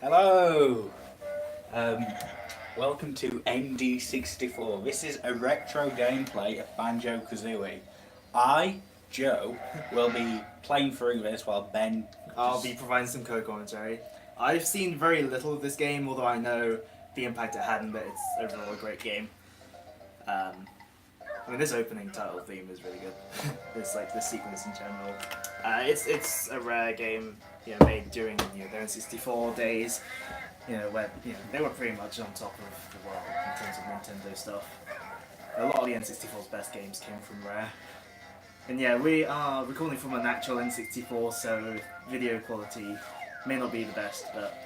Hello! Um, Welcome to ND64. This is a retro gameplay of Banjo-Kazooie. I, Joe, will be playing through this while Ben... I'll be providing some co-commentary. I've seen very little of this game, although I know the impact it had and that it's overall a great game. I mean, this opening title theme is really good. this sequence in general. It's a rare game, made during their N64 days, where they were pretty much on top of the world in terms of Nintendo stuff. A lot of the N64's best games came from Rare. And yeah, we are recording from an actual N64, so video quality may not be the best, but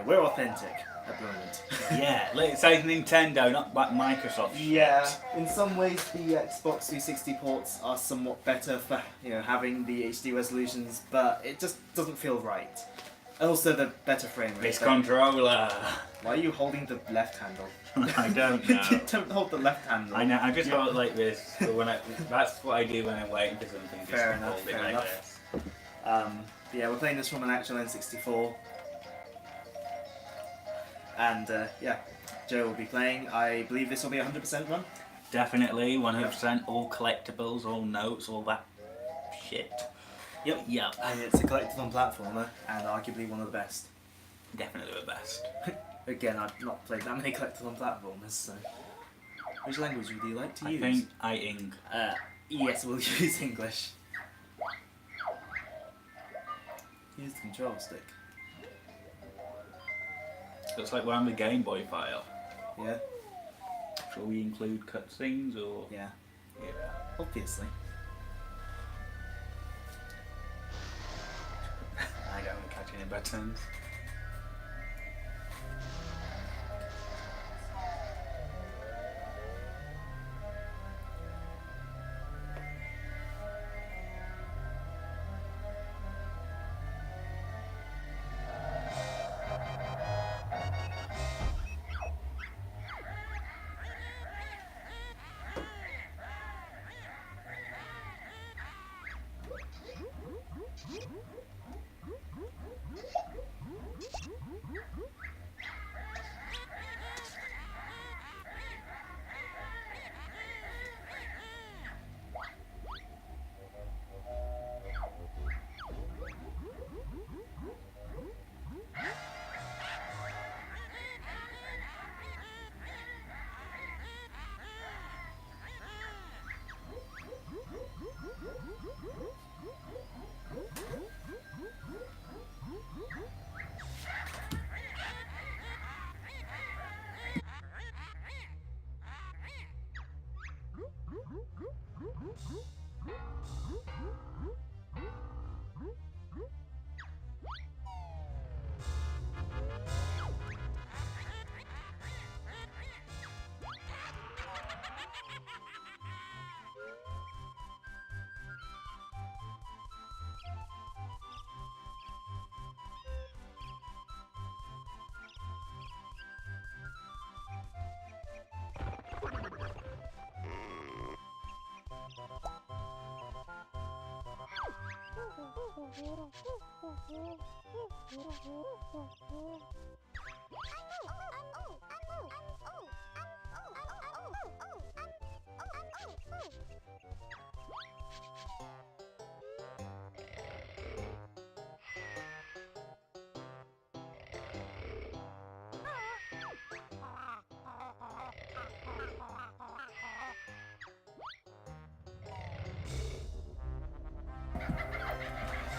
we're authentic at the moment. Yeah, it says Nintendo, not like Microsoft. Yeah, in some ways the Xbox 360 ports are somewhat better for having the HD resolutions, but it just doesn't feel right. And also the better frame rate. This controller. Why are you holding the left handle? I don't know. You don't hold the left handle. I know. I just hold it like this. So that's what I do when I'm waiting for something. Just Fair enough. hold it Fair like enough. this. Yeah, we're playing this from an actual N64. And yeah, Joe will be playing. I believe this will be a 100% run. Definitely, 100%. All collectibles, all notes, all that shit. Yep. Yep. And it's a collectathon platformer, and arguably one of the best. Definitely the best. Again, I've not played that many collectathon platformers, so... Which language would you like to use? I think I-ing. Yes, we'll use English. Use the control stick. Looks like we're on the Game Boy file. Yeah? Shall we include cutscenes or...? Yeah. Yeah. Obviously. I don't catch any buttons.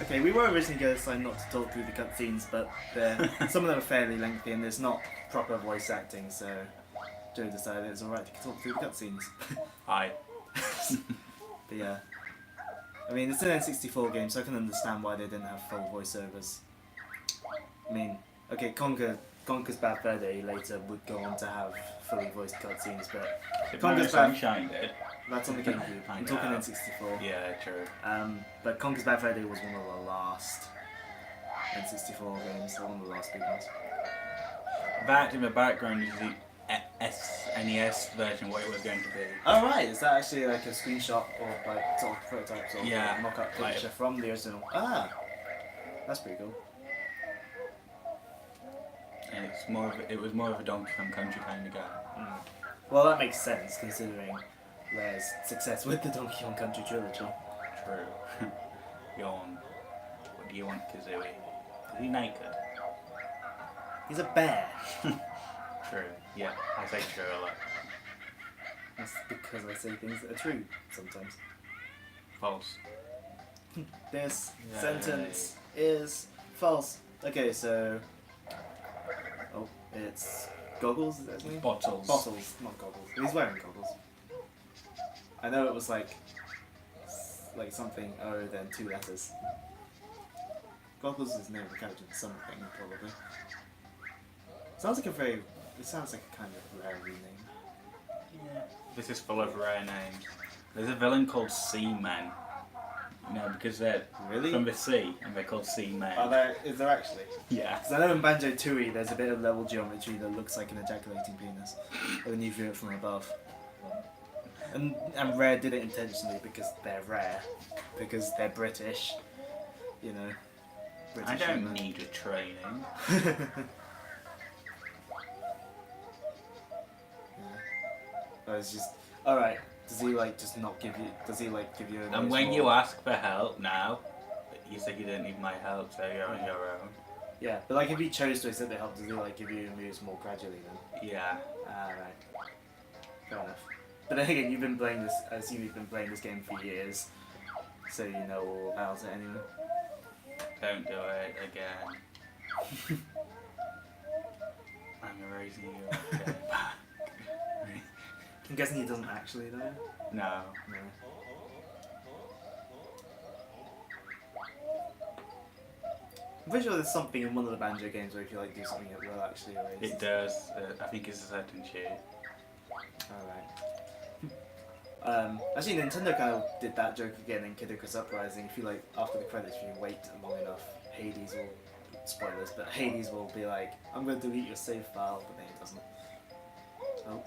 Okay, we were originally going to decide not to talk through the cutscenes, but some of them are fairly lengthy and there's not proper voice acting, so Joe decided it's alright to talk through the cutscenes. Hi. But yeah. I mean, it's an N64 game, so I can understand why they didn't have full voiceovers. I mean, okay, Conker's Bad Fur Day later would go on to have fully voiced cutscenes, but Conker's Sunshine did. That's on the GameCube. I'm talking N64. Yeah, true. But Conker's Bad Fur Day was one of the last N64 games, so one of the last big ones. That in the background is the SNES version, what it was going to be. Oh right, is that actually like a screenshot or like sort of prototype sort of Yeah, mock-up picture like, from the original? Ah, that's pretty cool. and it was more of a Donkey Kong Country kind of game. Mm. Well, that makes sense considering Rare's success with the Donkey Kong Country trilogy. True. Yawn. What do you want, Kazooie? Is he naked? He's a bear. True. Yeah, I say true a lot. That's because I say things that are true sometimes. False. This Yay. sentence is false. Okay, so. Oh, it's goggles, is that his name? Bottles. Bottles, not goggles. He's wearing goggles. I know it was like something other than 2 letters. Goggles is the name of the character in something, probably. It sounds like a kind of rare name. Yeah. This is full of rare names. There's a villain called Seamen. You know, because they're Really? from the sea and they're called Seamen. Is there actually? Yeah. Because I know in Banjo-Tooie there's a bit of level geometry that looks like an ejaculating penis when you view it from above. And Rare did it intentionally because they're rare. Because they're British. You know. I British don't humour. need a training. I was just... Alright, does he like just not give you... Does he like give you a... And when you ask for help now, you say you don't need my help, so you're on your own. Yeah, but like if he chose to accept the help, does he like give you moves more gradually then? Yeah. Right. Fair enough. But then again, you've been playing this... I assume you've been playing this game for years. So you know all about it anyway. Don't do it again. I'm erasing you again. I'm guessing he doesn't actually though. No. No. I'm pretty sure there's something in one of the Banjo games where if you like do something it will actually erase. It does. I think it's a certain tune. Alright. Actually Nintendo kind of did that joke again in Kid Icarus Uprising. If you like, after the credits, if you wait long enough, Hades will, spoilers, but Hades will be like, I'm going to delete your save file, but then it doesn't. Oh.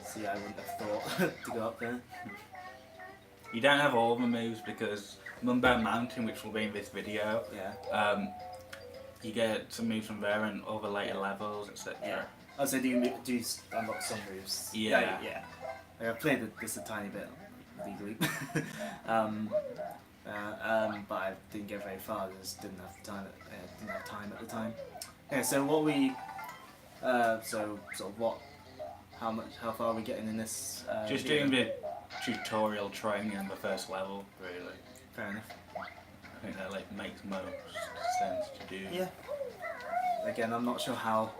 See, I wouldn't have thought to go up there. You don't have all the moves because Mumbo Mountain, which will be in this video, Yeah. you get some moves from there and other later levels, etc. Yeah. Oh, so do you unlock some moves? Yeah. Yeah. I've played this a tiny bit legally. But I didn't get very far. I just didn't have time. Didn't have time at the time. Okay, so what we, so sort of what, how far are we getting in this? Just video? doing the tutorial training in the first level, really. Fair enough. I think that like makes most sense to do. Yeah. Again, I'm not sure how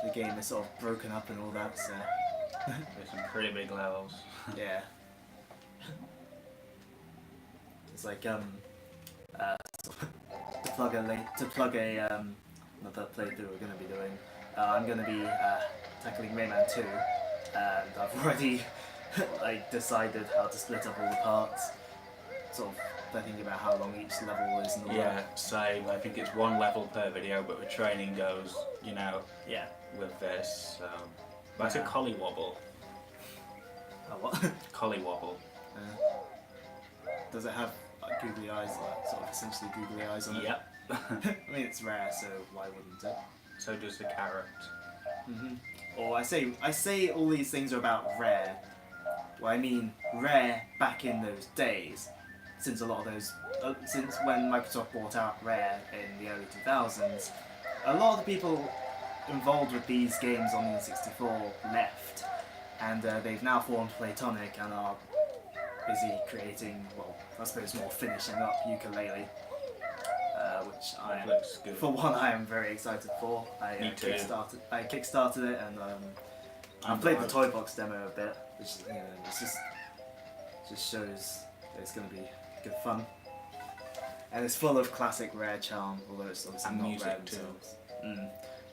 the game is sort of broken up and all that. So. There's some pretty big levels. Yeah. It's like to plug another playthrough we're gonna be doing. I'm gonna be tackling Rayman 2, and I've already like decided how to split up all the parts. Sort of thinking about how long each level is and all Yeah, that. same. I think it's 1 level per video, but the training goes, you know, Yeah. with this. So that's a Yeah. collywobble. Oh, what? Collywobble. Does it have like googly eyes, like sort of essentially googly eyes on it? Yep. I mean, it's rare, so why wouldn't it? So does the carrot. Or I say all these things are about Rare. Well, I mean Rare back in those days, since a lot of those, since when Microsoft bought out Rare in the early 2000s, a lot of the people involved with these games on the N64 left, and they've now formed Playtonic and are busy creating, well, I suppose more finishing up Ukulele. Which That looks good. for one, I am very excited for. I Me too. kickstarted it, and I played the toy box demo a bit, which it's just shows that it's going to be good fun. And it's full of classic Rare charm, although it's obviously And not music Rare too. themselves.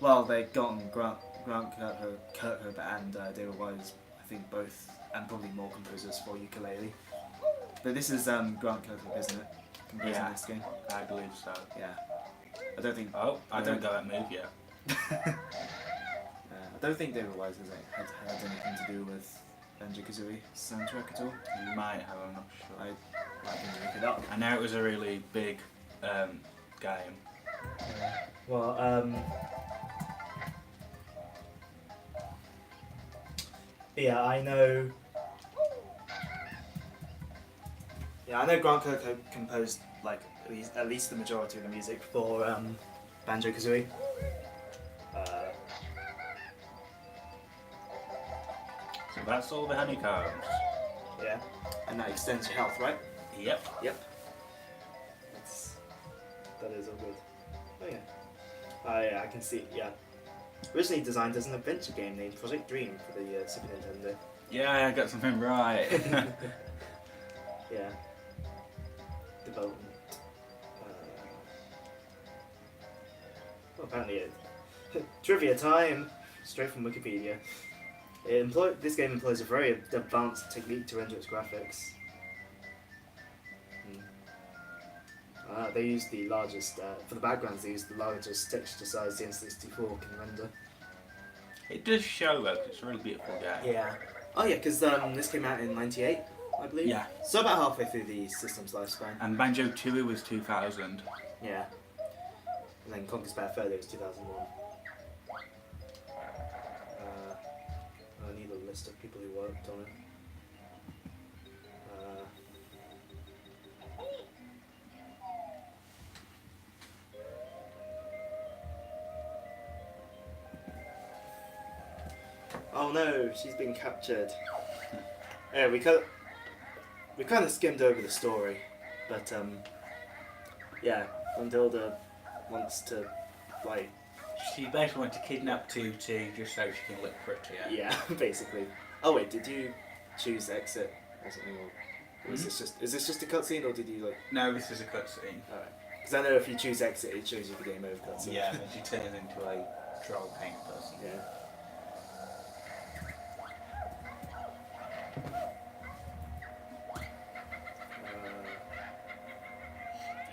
Well, they've gotten Grant Kirkhope and David Wise, I think both, and probably more composers for Ukulele. But this is Grant Kirkhope, isn't it? Composing Yeah. this game. I believe so. Yeah. I don't think. Oh, I don't got that move yet. I don't think David Wise had anything to do with Banjo-Kazooie soundtrack at all. You might have, I'm not sure. I can look it up. I know it was a really big game. Well, yeah, I know. Yeah, I know Grant Kirkhope composed like at least the majority of the music for Banjo-Kazooie. So that's all the honeycombs. Yeah, and that extends your health, right? Yep. Yep. That is all good. Oh yeah. I can see. Yeah. Originally designed as an adventure game named Project Dream for the Super Nintendo. Yeah, I got something right. Yeah. Development. Well, apparently it. Trivia time! Straight from Wikipedia. This game employs a very advanced technique to render its graphics. They use the largest, for the backgrounds, they use the largest texture size the N64 can render. It does show though, 'cause it's a really beautiful game. Yeah. Oh yeah, because this came out in '98, I believe. Yeah. So about halfway through the system's lifespan. And Banjo-Tooie was 2000. Yeah. And then Conker's Bad Fur Day was 2001. I need a list of people who worked on it. Oh no, she's been captured. Yeah, we kind of skimmed over the story, but yeah, Gundilda wants to like. She basically went to kidnap Tutti just so she can look prettier. Yeah, basically. Oh wait, did you choose exit or something? Or is this just a cutscene, or did you like? No, this is a cutscene. Alright. Because I know if you choose exit, it shows you the game over cutscene. Yeah, and she turns into a troll paint person. Yeah.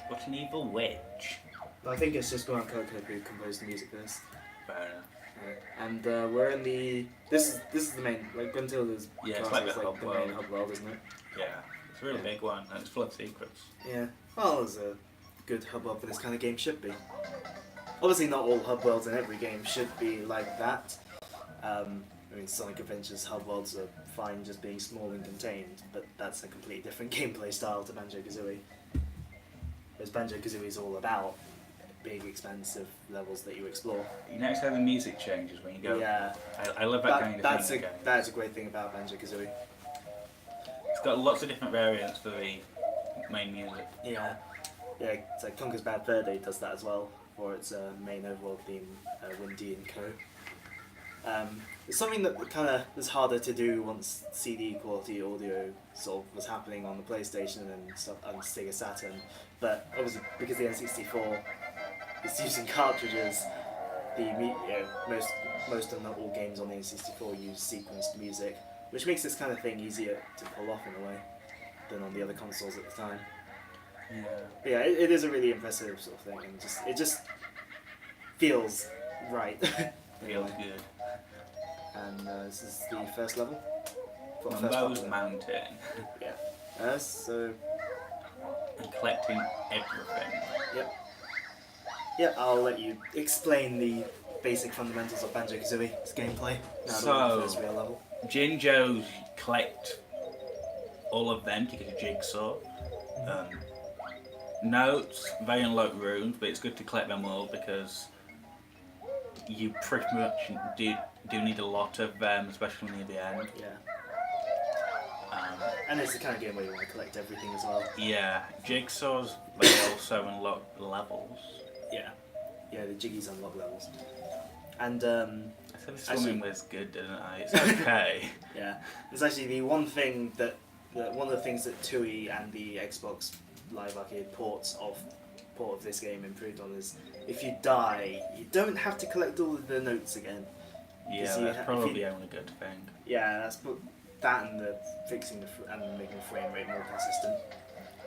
What an evil witch. I think it's just Grant Kirkhope who composed the music for this. Fair enough. And we're in the. This is the main. Like Gruntilda's Yeah, it's class like is the hub the world. main hub world, isn't it? Yeah, it's a really big one, and it's full of secrets. Yeah. Well, as a good hub world for this kind of game should be. Obviously, not all hub worlds in every game should be like that. I mean, Sonic Adventure's hub worlds are fine just being small and contained, but that's a completely different gameplay style to Banjo-Kazooie. Whereas Banjo-Kazooie is all about big, expansive levels that you explore. You notice how the music changes when you go. Yeah. I love that kind of thing. That's a great thing about Banjo-Kazooie. It's got lots of different variants for the main music. Yeah. Yeah, it's like Conker's Bad Fur Day does that as well, for its main overall theme, Windy and Co. It's something that kind of was harder to do once CD quality audio sort of was happening on the PlayStation and stuff and Sega Saturn, but obviously because the N64 is using cartridges, most and not all games on the N64 use sequenced music, which makes this kind of thing easier to pull off in a way than on the other consoles at the time. Yeah. But yeah, it is a really impressive sort of thing, and it just feels right. Feels good. And this is the first level. Mumbo's Mountain. Yeah. So. And collecting everything. Yep. Yeah, I'll let you explain the basic fundamentals of Banjo-Kazooie's gameplay. Now that we're in the first real level. Jinjos collect all of them to get a jigsaw. Notes, they unlock runes, but it's good to collect them all because you pretty much do need a lot of them, especially near the end. Yeah. And it's the kind of game where you want to collect everything as well. Yeah, jigsaws, they also unlock levels. Yeah. Yeah, the jiggies unlock levels. And I said the swimming was good, didn't I? It's okay. Yeah. It's actually the one thing that one of the things that TUI and the Xbox Live Arcade port of this game improved on is if you die, you don't have to collect all of the notes again. Yeah, that's probably the only good thing. Yeah, that and the fixing and making the frame rate more consistent.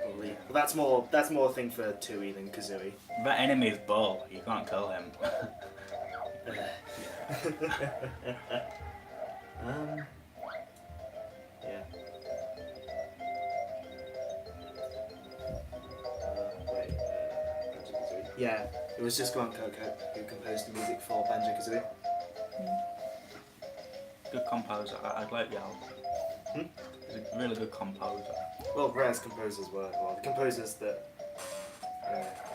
Probably. But that's more a thing for TUI than Kazooie. That enemy is Bull. You can't kill him. Yeah. Yeah, it was just Grant Kirkhope who composed the music for Banjo-Kazooie. Good composer. I'd like the album. He's a really good composer. Well, Rare's composers were, well, the composers that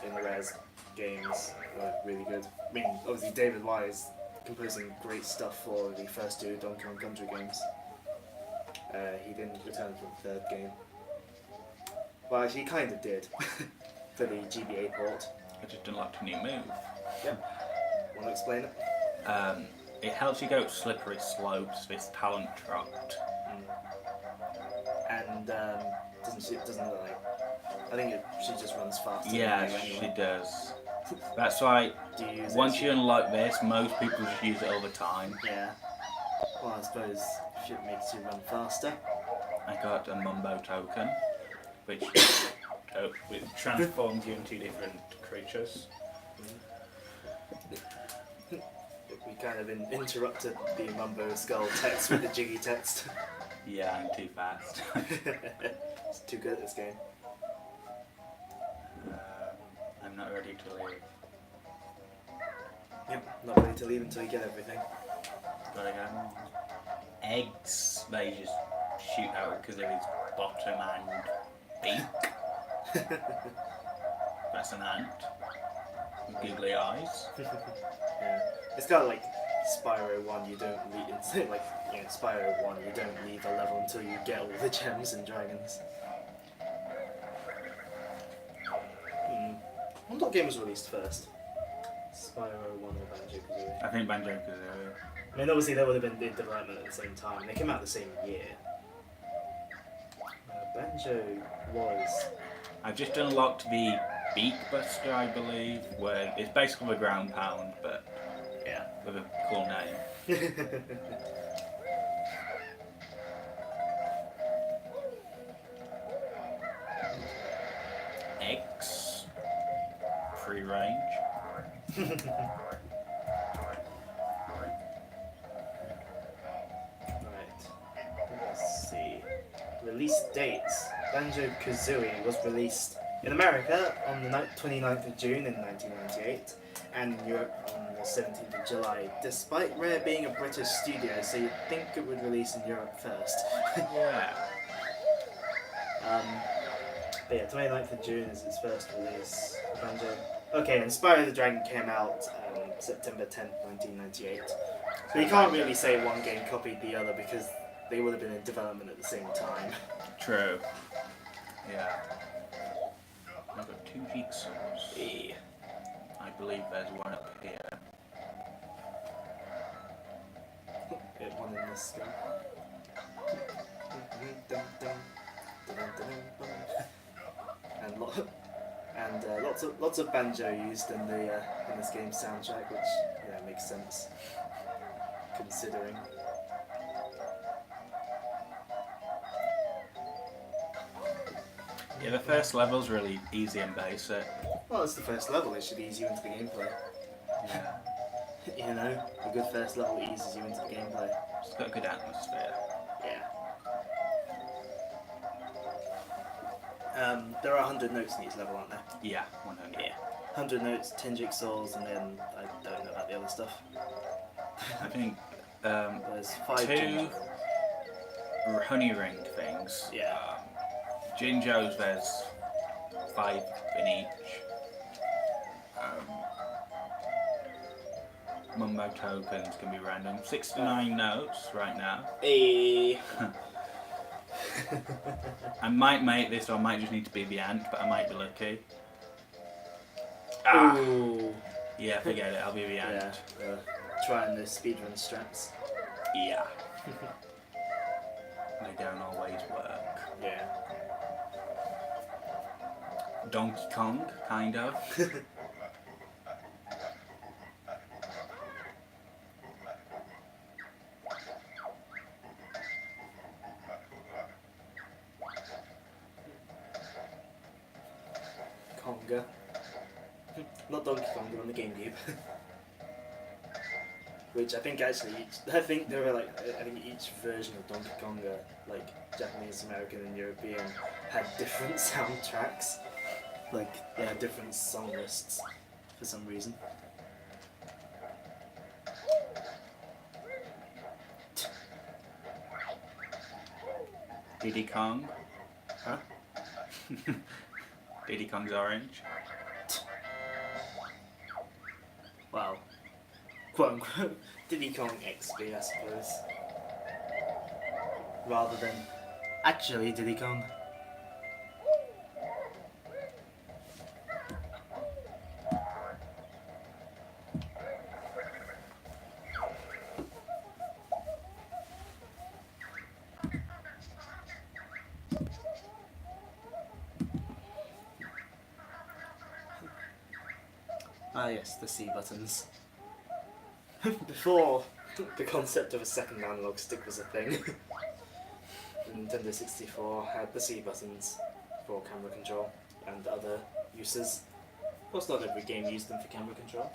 in the Rare's games were really good. I mean, obviously David Wise composing great stuff for the first two Donkey Kong Country games. He didn't return for the third game. Well, actually, he kind of did for the GBA port. I just unlocked a new move. Yep. Want to explain it? It helps you go up slippery slopes. It's talent dropped. And doesn't it like? I think she just runs faster. Yeah, than you she anyway. does. That's why Do you use once it? you unlock this, most people just use it all the time. Yeah. Well, I suppose it makes you run faster. I got a Mumbo token, which transforms you into different creatures. We kind of interrupted the Mumbo Skull text with the Jiggy text. Yeah, I'm too fast. It's too good at this game. I'm not ready to leave. Yep, not ready to leave until you get everything. Gotta go. Eggs, they just shoot out because of his bottom and beak. That's an ant. With googly eyes. Yeah. It's kind of like Spyro 1, you don't leave, it's like, Spyro 1, you don't leave a level until you get all the gems and dragons. What game was released first? Spyro 1 or Banjo-Kazooie? I think Banjo-Kazooie. I mean, obviously they would have been in development at the same time. They came out the same year. Banjo was... I've just unlocked the Beak Buster, I believe, where it's basically a ground pound, but Yeah. with a cool name. X, free range. Right. Let's see. Release dates. Banjo-Kazooie was released in America on the 29th of June in 1998 and in Europe on the 17th of July, despite Rare being a British studio, so you'd think it would release in Europe first. Yeah. But yeah, 29th of June is its first release. Banjo. Okay, and Spyro the Dragon came out September 10th, 1998. So you can't really say one game copied the other because they would have been in development at the same time. True. Yeah. I've got 2 jigsaws. Yeah. I believe there's one up here. Get one in this guy. And lots of banjo used in this game's soundtrack, which makes sense considering. Yeah, the first level's really easy and basic. Well, it's the first level. It should ease you into the gameplay. Yeah. A good first level eases you into the gameplay. It's got a good atmosphere. Yeah. There are 100 notes in each level, aren't there? Yeah, 100. Yeah. 100 notes, 10 jigsaws, and then I don't know about the other stuff. I think There's 5 2 ginger. honey ring things. Yeah. Jinjos, there's 5 in each. Mumbo tokens can be random. 69 notes right now. Hey. I might make this, or I might just need to be the ant, but I might be lucky. Ooh. Yeah, forget it, I'll be the ant. Yeah. Trying the speedrun strats. Yeah. They don't always work. Yeah. Donkey Kong, kind of. Konga. Not Donkey Konga on the GameCube. Which I think actually, I think each version of Donkey Konga, like Japanese, American, and European, had different soundtracks. Like they had different song lists. for some reason. Diddy Kong. Huh? Diddy Kong's orange. Well, quote unquote, Diddy Kong XP, I suppose. Rather than actually Diddy Kong. Ah yes, the C buttons. Before the concept of a second analog stick was a thing, the Nintendo 64 had the C buttons for camera control and other uses. Of course, not every game used them for camera control.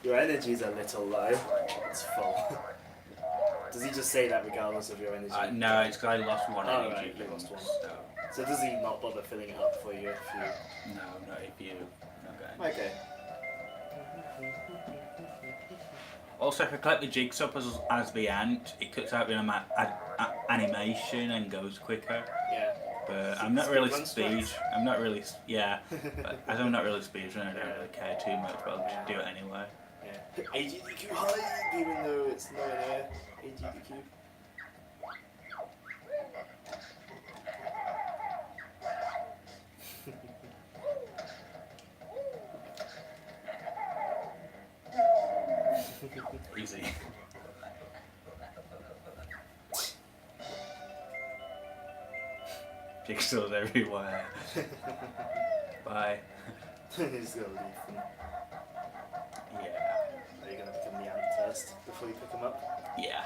Your energy's a little low. It's full. Does he just say that regardless of your energy? No, it's because I lost one Oh, energy. right, you lost one. So, So does he not bother filling it up for you if you... no, not if you. Okay. Okay. Also, if I collect the jigsaw puzzles as the ant, it cuts out the animation and goes quicker. Yeah. But So I'm not really speedrun speed. strikes? I'm not really. Yeah. But as I'm not really speedrunning, I don't Yeah. really care too much. But I'll just Yeah. do it anyway. Yeah. AGDQ high, even though it's nowhere near AGDQ. Easy. Jigsaws everywhere. Bye. He's gonna leave them. Yeah. Are you gonna become the ant first before you pick them up? Yeah.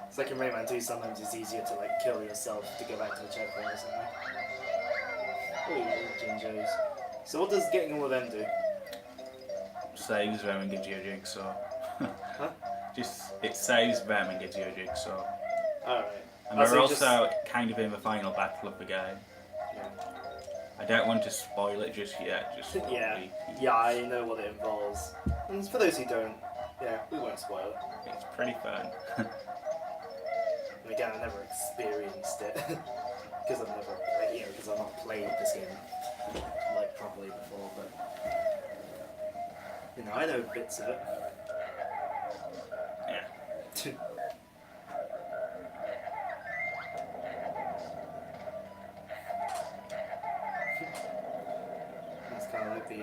It's like in Rayman 2, sometimes it's easier to like kill yourself to go back to the checkpoint or something. Oh, you Jinjos. So what does getting all of them do? Saves them and gives you a jigsaw. Huh? Just it saves them and gives you a jigsaw. Alright. And Oh, we're so you also kind of in the final battle of the game. Yeah. I don't want to spoil it just yet. Just Yeah. be- Yeah, I know what it involves. And for those who don't, yeah, we won't spoil it. It's pretty fun. And again, I never experienced it because I've never, because I've not played this game like properly before. But you know, I know bits of it. Yeah. It's kind of like the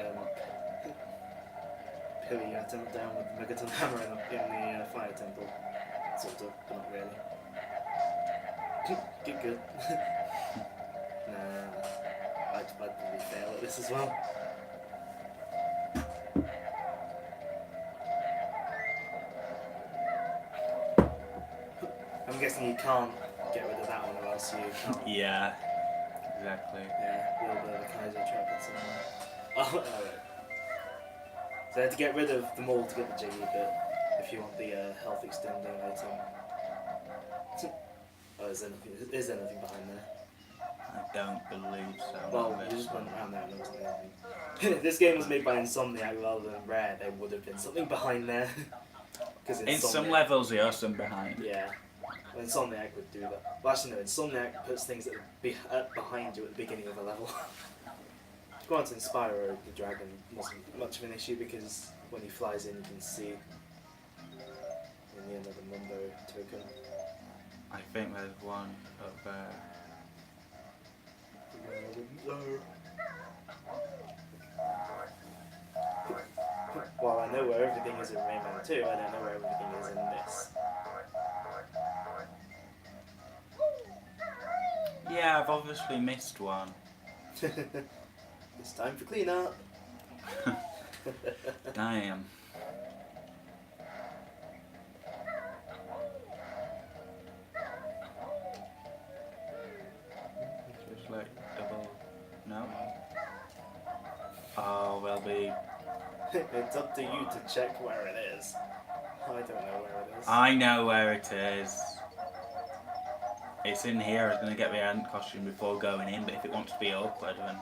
pilly attempt down with the Megaton hammer in the fire temple, sort of, but not really. Good. Nah, I'd probably fail at this as well. I'm guessing you can't get rid of that one or else you can't. Yeah. Exactly. Yeah, a little bit of a Kaiser trap in somewhere. Oh, alright. So I had to get rid of them all to get the Jiggy bit if you want the health extending item. Oh, is there nothing behind there? I don't believe so. Well, no, you just went around there and there wasn't anything. If this game was made by Insomniac rather than Rare, there would have been something behind there. Because in some levels, there are some behind. Yeah. Well, Insomniac would do that. Well, actually, no, Insomniac puts things behind you at the beginning of a level. Granted, Spyro the Dragon wasn't much of an issue because when he flies in, you can see in the end of the Mundo token. I think there's one up there. Well, I know where everything is in Rayman 2, I don't know where everything is in this. Yeah, I've obviously missed one. It's time for cleanup. Damn. Just like double. No. Oh be. It's up to you to check where it is. I don't know where it is. I know where it is. It's in here. I was going to get my ant costume before going in, but if it wants to be awkward, then.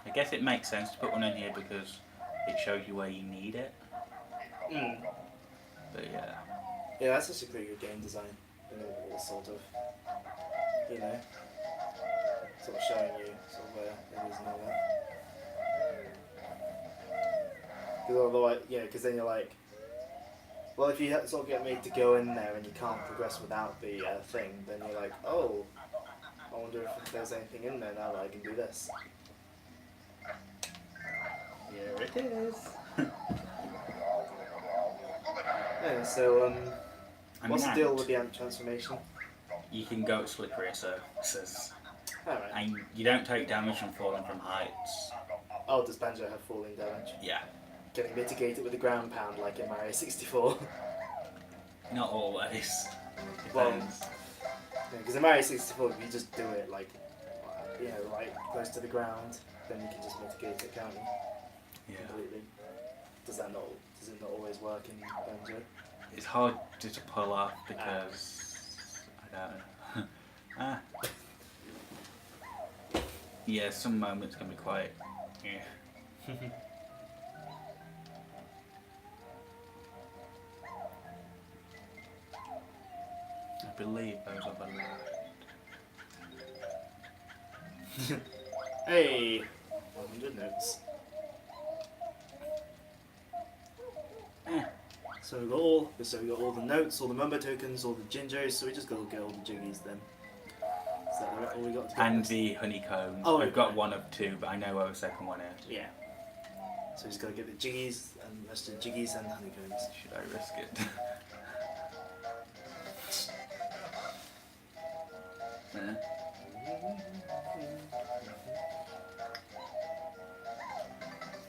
I guess it makes sense to put one in here because it shows you where you need it. But yeah. Yeah, that's actually pretty good game design. All sort of, you know, sort of showing you sort of where it is and all that. Because otherwise, yeah, because then you're like, well, if you sort of get made to go in there and you can't progress without the thing, then you're like, oh, I wonder if there's anything in there now that I can do this. Here it is. Yeah, so, what's the an deal ant. with the ant transformation? You can go slippery surfaces. Alright. And you don't take damage from falling from heights. Oh, does Banjo have falling damage? Yeah. Can he mitigate it with the ground pound like in Mario 64? Not always. Well, Depends. because in Mario 64, if you just do it like, you know, like close to the ground, then you can just mitigate it, can't you? Yeah. Completely. Does it not always work in Banjo? It's hard to pull off because I don't know. Yeah, some moments can be quite. Yeah. I believe those are the last. Hey, 100 notes. So we got all the notes, all the member tokens, all the gingers. So we just gotta get all the jiggies then. Is that all we got to get? And the honeycomb. Oh, I've got okay. one of two, but I know where the second one is. Yeah. So we just gotta get the jiggies and the rest of the jiggies and the honeycombs. Should I risk it? Yeah.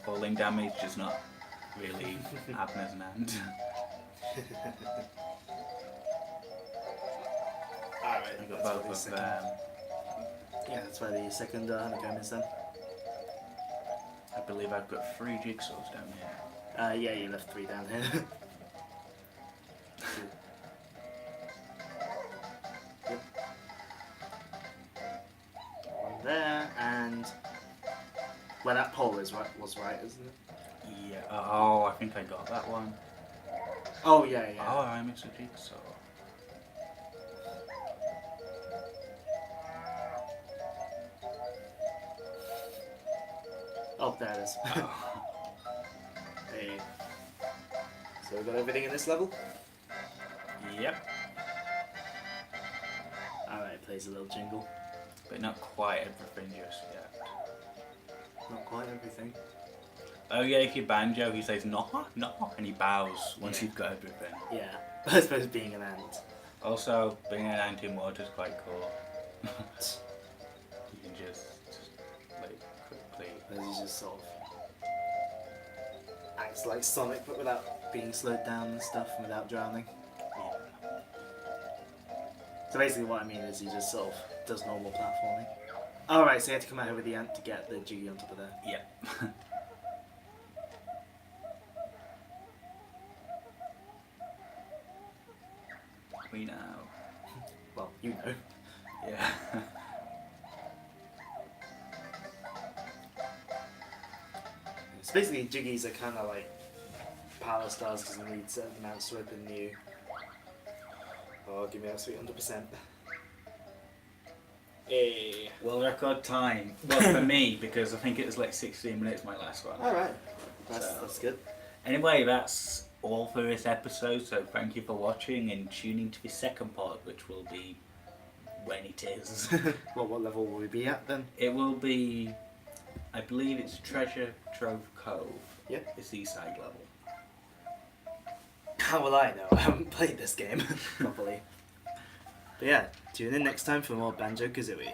Falling damage does not really happen as an ant. Alright, I got both of them. Yeah, that's where the second honeycomb is then. I believe I've got 3 jigsaws down here. Yeah, you left 3 down here. Yep. One there, and where that pole is was right, isn't it? Yeah. Oh, I think I got that one. Oh yeah, yeah. Oh, I missed a jigsaw. Oh, there it is. Oh. Hey. So we got everything in this level? Yep. Alright, it plays a little jingle. But not quite everything just yet. Not quite everything. Oh yeah, if you banjo, he says no, no, and he bows once Yeah. you've got everything. Yeah, I suppose being an ant. Also, being an ant in water is quite cool. You can just like quickly. He's just sort of acts like Sonic, but without being slowed down and stuff, and without drowning. Yeah. So basically, what I mean is he just sort of does normal platforming. Alright, so you have to come out here with the ant to get the Jiggy on top of there. Yep. We know. Well, you know. Yeah. So basically, Jiggies are kind of like power stars because they need certain amounts to open new. Oh, give me that sweet 100%. Hey. World record time. Well, for me, because I think it was like 16 minutes my last one. Alright, that's So- that's good. Anyway, that's all for this episode, so thank you for watching and tuning to the second part, which will be when it is. Well, what level will we be at then? It will be, I believe it's Treasure Trove Cove. Yep. It's the east side level. How will I know? I haven't played this game properly. But yeah, tune in next time for more Banjo-Kazooie.